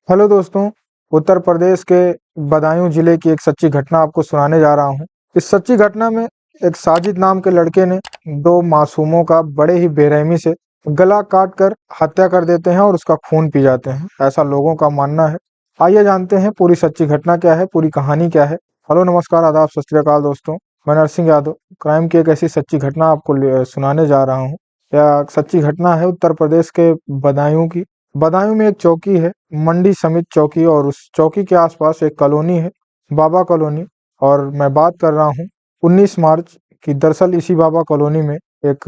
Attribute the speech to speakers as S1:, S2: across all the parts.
S1: Hello दोस्तों। उत्तर प्रदेश के बदायूं जिले की एक सच्ची घटना आपको सुनाने जा रहा हूं। इस सच्ची घटना में एक साजिद नाम के लड़के ने दो मासूमों का बड़े ही बेरहमी से गला काट कर हत्या कर देते हैं और उसका खून पी जाते हैं, ऐसा लोगों का मानना है। आइए जानते हैं पूरी सच्ची घटना क्या है, पूरी कहानी क्या है। हेलो, नमस्कार, आदाब, सत श्री अकाल दोस्तों। मैं नरसिंह यादव क्राइम की एक ऐसी सच्ची घटना आपको सुनाने जा रहा हूँ। यह सच्ची घटना है उत्तर प्रदेश के बदायूं की। बदायूं में एक चौकी है, मंडी समिति चौकी, और उस चौकी के आसपास एक कॉलोनी है, बाबा कॉलोनी। और मैं बात कर रहा हूँ 19 मार्च की। दरअसल इसी बाबा कॉलोनी में एक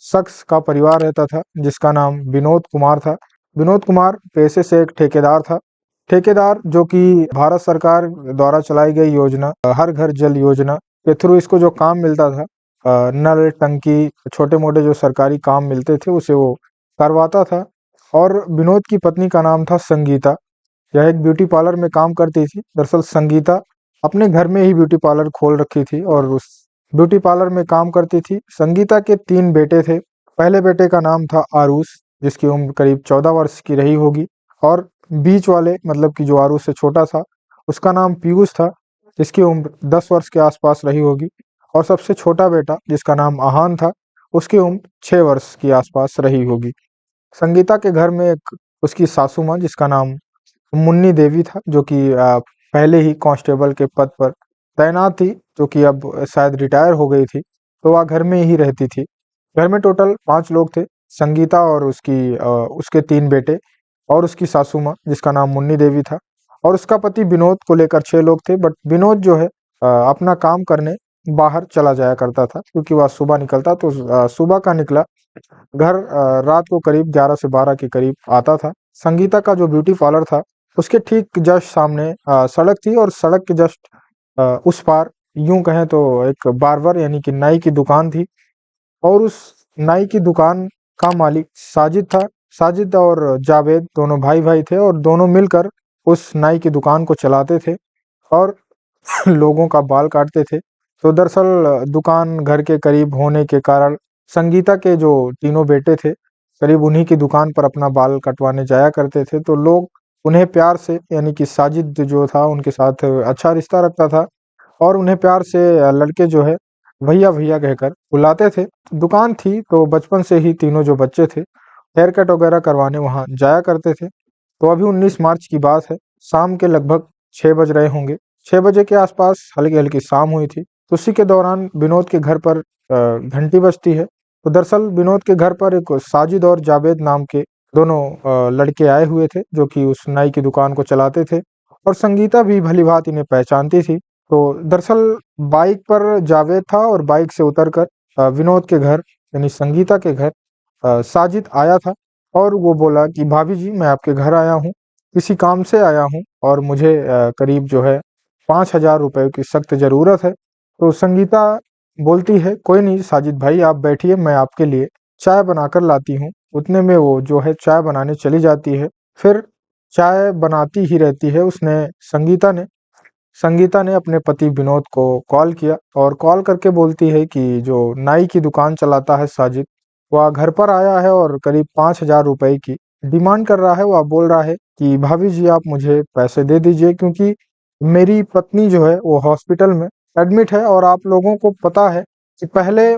S1: शख्स का परिवार रहता था जिसका नाम विनोद कुमार था। विनोद कुमार पेशे से एक ठेकेदार था। ठेकेदार जो कि भारत सरकार द्वारा चलाई गई योजना हर घर जल योजना के थ्रू इसको जो काम मिलता था, नल टंकी छोटे मोटे जो सरकारी काम मिलते थे उसे वो करवाता था। और विनोद की पत्नी का नाम था संगीता। यह एक ब्यूटी पार्लर में काम करती थी। दरअसल संगीता अपने घर में ही ब्यूटी पार्लर खोल रखी थी और उस ब्यूटी पार्लर में काम करती थी। संगीता के 3 बेटे थे। पहले बेटे का नाम था आरुष, जिसकी उम्र करीब 14 वर्ष की रही होगी। और बीच वाले, मतलब कि जो आरुष से छोटा था, उसका नाम पीयूष था, जिसकी उम्र 10 वर्ष के आसपास रही होगी। और सबसे छोटा बेटा जिसका नाम आहान था, उसकी उम्र 6 वर्ष के आसपास रही होगी। संगीता के घर में एक उसकी सासू माँ जिसका नाम मुन्नी देवी था, जो कि पहले ही कांस्टेबल के पद पर तैनात थी, जो कि अब शायद रिटायर हो गई थी, तो वह घर में ही रहती थी। घर में टोटल 5 लोग थे, संगीता और उसके 3 बेटे और उसकी सासू माँ जिसका नाम मुन्नी देवी था, और उसका पति विनोद को लेकर 6 लोग थे। बट विनोद जो है अपना काम करने बाहर चला जाया करता था, क्योंकि वह सुबह निकलता, तो सुबह का निकला घर रात को करीब 11 से 12 के करीब आता था। संगीता का जो ब्यूटी पार्लर था उसके ठीक जस्ट सामने सड़क थी, और सड़क के जस्ट उस पार यूं कहें तो एक बार्बर यानी कि नाई की दुकान थी। और उस नाई की दुकान का मालिक साजिद था। साजिद और जावेद दोनों भाई भाई थे, और दोनों मिलकर उस नाई की दुकान को चलाते थे और लोगों का बाल काटते थे। तो दरअसल दुकान घर के करीब होने के कारण संगीता के जो तीनों बेटे थे करीब उन्हीं की दुकान पर अपना बाल कटवाने जाया करते थे। तो लोग उन्हें प्यार से, यानी कि साजिद जो था उनके साथ अच्छा रिश्ता रखता था, और उन्हें प्यार से लड़के जो है भैया भैया कहकर बुलाते थे। दुकान थी तो बचपन से ही तीनों जो बच्चे थे हेयर कट वगैरह करवाने वहाँ जाया करते थे। तो अभी 19 मार्च की बात है, शाम के लगभग 6 बज रहे होंगे। 6 बजे के आसपास हल्की हल्की शाम हुई थी। तो उसी के दौरान विनोद के घर पर घंटी बजती है। तो दरअसल विनोद के घर पर एक साजिद और जावेद नाम के दोनों लड़के आए हुए थे, जो कि उस नाई की दुकान को चलाते थे। और संगीता भी भली भांति इन्हें पहचानती थी। तो दरअसल बाइक पर जावेद था, और बाइक से उतरकर विनोद के घर यानी संगीता के घर साजिद आया था। और वो बोला कि भाभी जी, मैं आपके घर आया हूँ, किसी काम से आया हूँ, और मुझे करीब जो है 5,000 रुपए की सख्त ज़रूरत है। तो संगीता बोलती है, कोई नहीं साजिद भाई, आप बैठिए, मैं आपके लिए चाय बनाकर लाती हूँ। उतने में वो जो है चाय बनाने चली जाती है। फिर चाय बनाती ही रहती है। संगीता ने अपने पति विनोद को कॉल किया, और कॉल करके बोलती है कि जो नाई की दुकान चलाता है साजिद, वह घर पर आया है और करीब 5,000 रुपए की डिमांड कर रहा है। वह बोल रहा है कि भाभी जी, आप मुझे पैसे दे दीजिए, क्योंकि मेरी पत्नी जो है वो हॉस्पिटल में एडमिट है। और आप लोगों को पता है कि पहले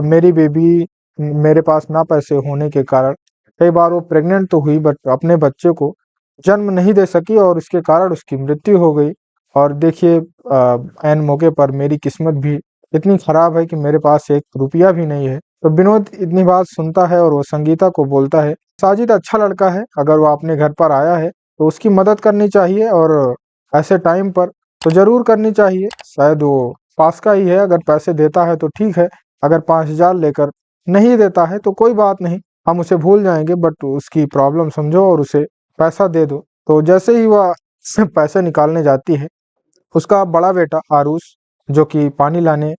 S1: मेरी बेबी मेरे पास ना पैसे होने के कारण कई बार वो प्रेग्नेंट तो हुई, बट अपने बच्चे को जन्म नहीं दे सकी, और इसके कारण उसकी मृत्यु हो गई। और देखिए, ऐन मौके पर मेरी किस्मत भी इतनी खराब है कि मेरे पास 1 रुपया भी नहीं है। तो विनोद इतनी बात सुनता है और वो संगीता को बोलता है, साजिद अच्छा लड़का है, अगर वो अपने घर पर आया है तो उसकी मदद करनी चाहिए, और ऐसे टाइम पर तो ज़रूर करनी चाहिए। शायद वो पास का ही है, अगर पैसे देता है तो ठीक है, अगर 5,000 लेकर नहीं देता है तो कोई बात नहीं, हम उसे भूल जाएंगे, बट उसकी प्रॉब्लम समझो और उसे पैसा दे दो। तो जैसे ही वह पैसे निकालने जाती है, उसका बड़ा बेटा आरुष, जो कि पानी लाने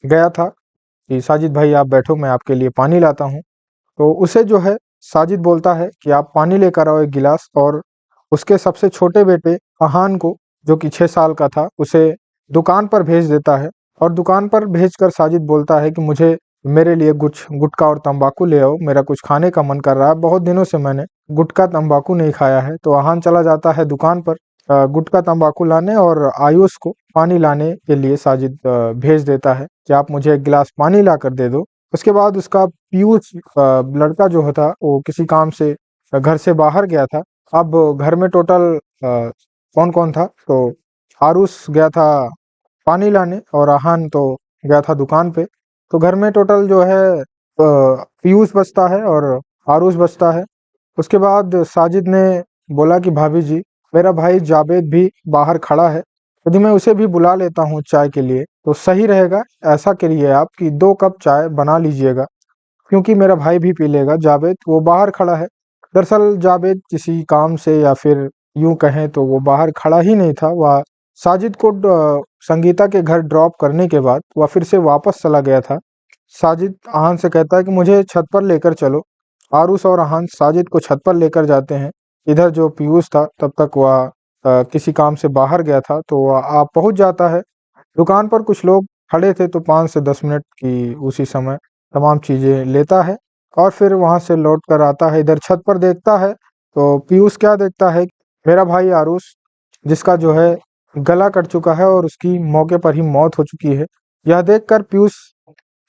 S1: गया था, कि साजिद भाई आप बैठो, मैं आपके लिए पानी लाता हूँ। तो उसे जो है साजिद बोलता है कि आप पानी लेकर आओ 1 गिलास, और उसके सबसे छोटे बेटे अहान को, जो कि 6 साल का था, उसे दुकान पर भेज देता है। और दुकान पर भेजकर साजिद बोलता है कि मुझे मेरे लिए कुछ गुटखा और तंबाकू ले आओ, मेरा कुछ खाने का मन कर रहा है, बहुत दिनों से मैंने गुटखा तंबाकू नहीं खाया है। तो आहान चला जाता है दुकान पर गुटखा तंबाकू लाने, और आयुष को पानी लाने के लिए साजिद भेज देता है कि आप मुझे एक गिलास पानी ला कर दे दो। उसके बाद उसका पीयूष लड़का जो था वो किसी काम से घर से बाहर गया था। अब घर में टोटल कौन कौन था, तो आरुष गया था पानी लाने और आहान तो गया था दुकान पे। तो घर में टोटल जो है पीयूष बचता है और आरुष बचता है। उसके बाद साजिद ने बोला कि भाभी जी, मेरा भाई जावेद भी बाहर खड़ा है, यदि मैं उसे भी बुला लेता हूँ चाय के लिए तो सही रहेगा। ऐसा करिए आप कि 2 कप चाय बना लीजिएगा, क्योंकि मेरा भाई भी पी लेगा। जावेद वो बाहर खड़ा है। दरअसल जावेद किसी काम से या फिर यूं कहें तो वो बाहर खड़ा ही नहीं था, वह साजिद को संगीता के घर ड्रॉप करने के बाद वह फिर से वापस चला गया था। साजिद आहान से कहता है कि मुझे छत पर लेकर चलो। आरुष और आहान साजिद को छत पर लेकर जाते हैं। इधर जो पीयूष था तब तक वह किसी काम से बाहर गया था, तो वह आप पहुंच जाता है। दुकान पर कुछ लोग खड़े थे, तो 5 से 10 मिनट की उसी समय तमाम चीज़ें लेता है और फिर वहां से लौट कर आता है। इधर छत पर देखता है तो पीयूष क्या देखता है, मेरा भाई आरुष जिसका जो है गला कट चुका है और उसकी मौके पर ही मौत हो चुकी है। यह देखकर पीयूष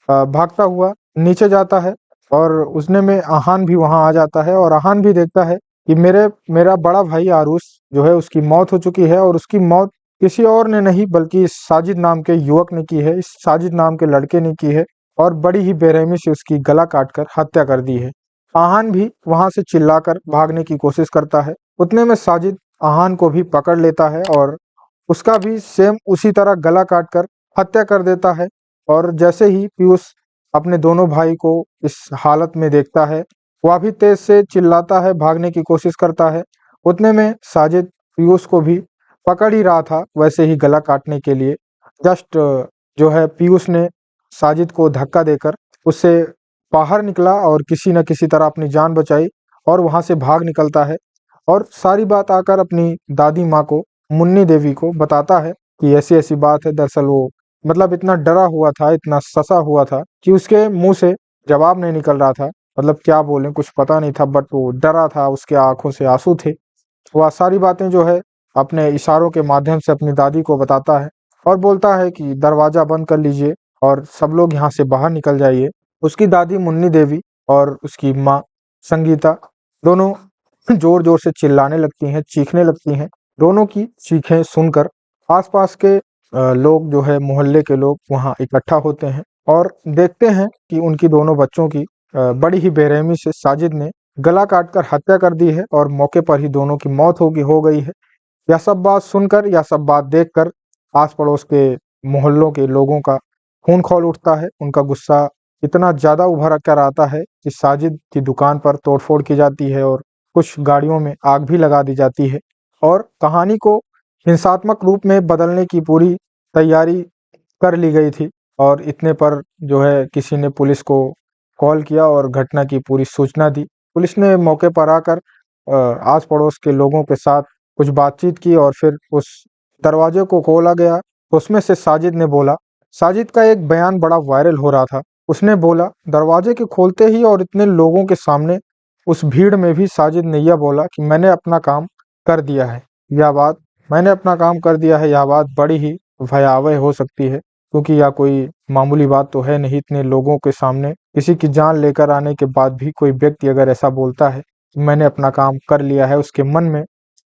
S1: भागता हुआ नीचे जाता है और उसने में आहान भी वहां आ जाता है और आहान भी देखता है कि मेरा बड़ा भाई आरुष जो है उसकी मौत हो चुकी है, और उसकी मौत किसी और ने नहीं बल्कि इस साजिद नाम के युवक ने की है, इस साजिद नाम के लड़के ने की है, और बड़ी ही बेरहमी से उसकी गला काटकर हत्या कर दी है। आहान भी वहां से चिल्लाकर भागने की कोशिश करता है। उतने में साजिद आहान को भी पकड़ लेता है और उसका भी सेम उसी तरह गला काटकर हत्या कर देता है। और जैसे ही पीयूष अपने दोनों भाई को इस हालत में देखता है, वह भी तेज से चिल्लाता है, भागने की कोशिश करता है। उतने में साजिद पीयूष को भी पकड़ ही रहा था वैसे ही गला काटने के लिए। जस्ट जो है पीयूष ने साजिद को धक्का देकर उससे बाहर निकला और किसी न किसी तरह अपनी जान बचाई और वहां से भाग निकलता है। और सारी बात आकर अपनी दादी माँ को, मुन्नी देवी को बताता है कि ऐसी ऐसी बात है। दरअसल वो मतलब इतना डरा हुआ था, इतना ससा हुआ था कि उसके मुंह से जवाब नहीं निकल रहा था, मतलब क्या बोले कुछ पता नहीं था, बट वो डरा था, उसके आंखों से आंसू थे। वह सारी बातें जो है अपने इशारों के माध्यम से अपनी दादी को बताता है और बोलता है कि दरवाजा बंद कर लीजिए और सब लोग यहाँ से बाहर निकल जाइए। उसकी दादी मुन्नी देवी और उसकी माँ संगीता दोनों जोर जोर से चिल्लाने लगती हैं, चीखने लगती हैं। दोनों की चीखें सुनकर आसपास के लोग जो है मोहल्ले के लोग वहां इकट्ठा होते हैं और देखते हैं कि उनकी दोनों बच्चों की बड़ी ही बेरहमी से साजिद ने गला काटकर हत्या कर दी है और मौके पर ही दोनों की मौत हो गई है। यह सब बात सुनकर, यह सब बात देखकर आस पड़ोस के मोहल्लों के लोगों का खून खौल उठता है। उनका गुस्सा इतना ज्यादा उभर कर आता है कि साजिद की दुकान पर तोड़फोड़ की जाती है और कुछ गाड़ियों में आग भी लगा दी जाती है। और कहानी को हिंसात्मक रूप में बदलने की पूरी तैयारी कर ली गई थी। और इतने पर जो है किसी ने पुलिस को कॉल किया और घटना की पूरी सूचना दी। पुलिस ने मौके पर आकर आस पड़ोस के लोगों के साथ कुछ बातचीत की और फिर उस दरवाजे को खोला गया तो उसमें से साजिद ने बोला, साजिद का एक बयान बड़ा वायरल हो रहा था। उसने बोला, दरवाजे के खोलते ही और इतने लोगों के सामने उस भीड़ में भी साजिद ने यह बोला कि मैंने अपना काम कर दिया है। यह बात मैंने अपना काम कर दिया है, यह बात बड़ी ही भयावह हो सकती है, क्योंकि यह कोई मामूली बात तो है नहीं। इतने लोगों के सामने किसी की जान लेकर आने के बाद भी कोई व्यक्ति अगर ऐसा बोलता है कि मैंने अपना काम कर लिया है, उसके मन में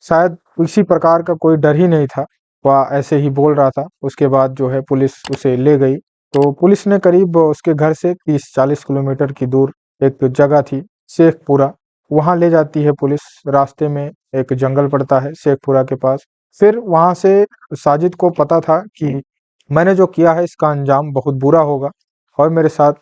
S1: शायद किसी प्रकार का कोई डर ही नहीं था, वह ऐसे ही बोल रहा था। उसके बाद जो है पुलिस उसे ले गई। तो पुलिस ने करीब उसके घर से 30-40 किलोमीटर की दूर एक जगह थी शेखपुरा, वहां ले जाती है पुलिस। रास्ते में एक जंगल पड़ता है शेखपुरा के पास। फिर वहां से साजिद को पता था कि मैंने जो किया है इसका अंजाम बहुत बुरा होगा और मेरे साथ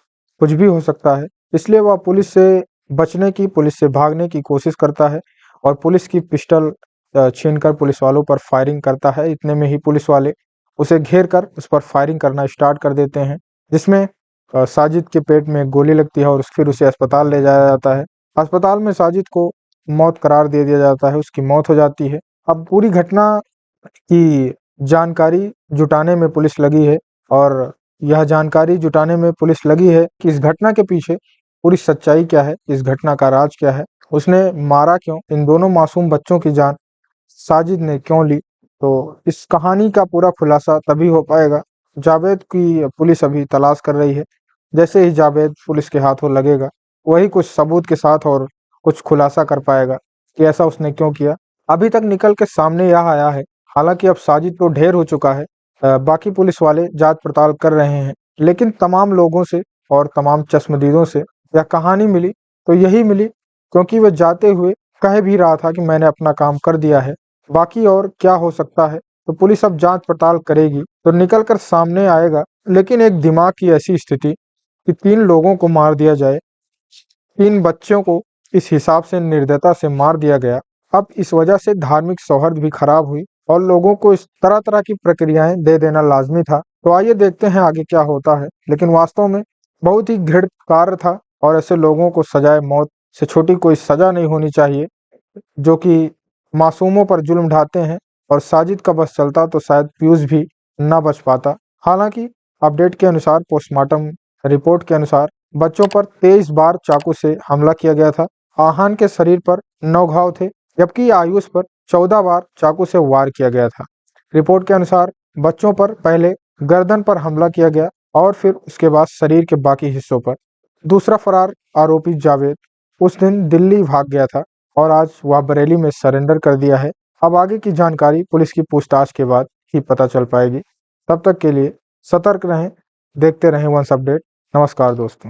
S1: कुछ भी हो सकता है, इसलिए वह पुलिस से बचने की, पुलिस से भागने की कोशिश करता है और पुलिस की पिस्टल छीनकर पुलिस वालों पर फायरिंग करता है। इतने में ही पुलिस वाले उसे घेर कर उस पर फायरिंग करना स्टार्ट कर देते हैं, जिसमें साजिद के पेट में गोली लगती है और फिर उसे अस्पताल ले जाया जाता है। अस्पताल में साजिद को मौत करार दे दिया जाता है, उसकी मौत हो जाती है। अब पूरी घटना की जानकारी जुटाने में पुलिस लगी है और यह जानकारी जुटाने में पुलिस लगी है कि इस घटना के पीछे पूरी सच्चाई क्या है, इस घटना का राज क्या है, उसने मारा क्यों, इन दोनों मासूम बच्चों की जान साजिद ने क्यों ली। तो इस कहानी का पूरा खुलासा तभी हो पाएगा। जावेद की पुलिस अभी तलाश कर रही है। जैसे ही जावेद पुलिस के हाथों लगेगा, वही कुछ सबूत के साथ और कुछ खुलासा कर पाएगा कि ऐसा उसने क्यों किया। अभी तक निकल के सामने यह आया है, हालांकि अब साजिद तो ढेर हो चुका है। बाकी पुलिस वाले जांच पड़ताल कर रहे हैं, लेकिन तमाम लोगों से और तमाम चश्मदीदों से यह कहानी मिली तो यही मिली क्योंकि वह जाते हुए कह भी रहा था कि मैंने अपना काम कर दिया है। बाकी और क्या हो सकता है, तो पुलिस अब जांच पड़ताल करेगी तो निकल कर सामने आएगा। लेकिन एक दिमाग की ऐसी स्थिति कि 3 लोगों को मार दिया जाए, 3 बच्चों को इस हिसाब से निर्दयता से मार दिया गया। अब इस वजह से धार्मिक सौहार्द भी खराब हुई और लोगों को इस तरह-तरह की प्रक्रियाएं दे देना लाज़मी था। तो आइए देखते हैं आगे क्या होता है। लेकिन वास्तव में बहुत ही घृणित कार्य था और ऐसे लोगों को सजाए मौत से छोटी कोई सज़ा नहीं होनी चाहिए, जो कि मासूमों पर जुल्म ढाते हैं। और साजिद का बस चलता तो शायद पीयूष भी ना बच पाता। हालांकि अपडेट के अनुसार, पोस्टमार्टम रिपोर्ट के अनुसार बच्चों पर 23 बार चाकू से हमला किया गया था। आहान के शरीर पर 9 घाव थे, जबकि आयुष पर 14 बार चाकू से वार किया गया था। रिपोर्ट के अनुसार बच्चों पर पहले गर्दन पर हमला किया गया और फिर उसके बाद शरीर के बाकी हिस्सों पर। दूसरा फरार आरोपी जावेद उस दिन दिल्ली भाग गया था और आज वह बरेली में सरेंडर कर दिया है। अब आगे की जानकारी पुलिस की पूछताछ के बाद ही पता चल पाएगी। तब तक के लिए सतर्क रहें, देखते रहें वंश अपडेट। नमस्कार दोस्तों।